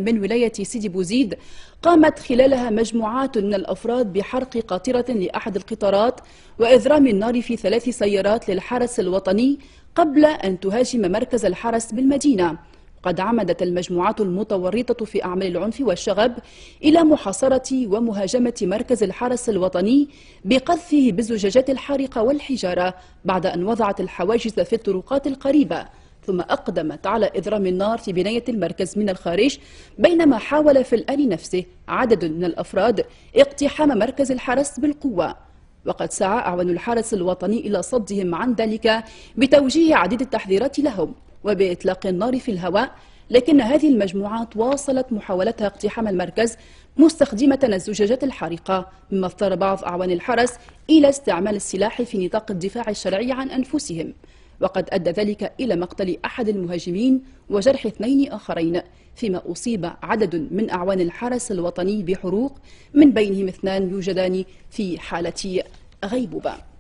من ولاية سيدي بوزيد قامت خلالها مجموعات من الأفراد بحرق قاطرة لأحد القطارات وإذرام النار في 3 سيارات للحرس الوطني قبل أن تهاجم مركز الحرس بالمدينة. قد عمدت المجموعات المتورطة في أعمال العنف والشغب إلى محاصرة ومهاجمة مركز الحرس الوطني بقذفه بالزجاجات الحارقة والحجارة بعد أن وضعت الحواجز في الطرقات القريبة، ثم أقدمت على إضرام النار في بناية المركز من الخارج، بينما حاول في الآن نفسه عدد من الأفراد اقتحام مركز الحرس بالقوة. وقد سعى أعوان الحرس الوطني إلى صدهم عن ذلك بتوجيه عديد التحذيرات لهم وبإطلاق النار في الهواء، لكن هذه المجموعات واصلت محاولتها اقتحام المركز مستخدمة الزجاجات الحارقة، مما اضطر بعض أعوان الحرس إلى استعمال السلاح في نطاق الدفاع الشرعي عن أنفسهم، وقد أدى ذلك إلى مقتل أحد المهاجمين وجرح 2 آخرين، فيما أصيب عدد من أعوان الحرس الوطني بحروق من بينهم 2 يوجدان في حالة غيبوبة.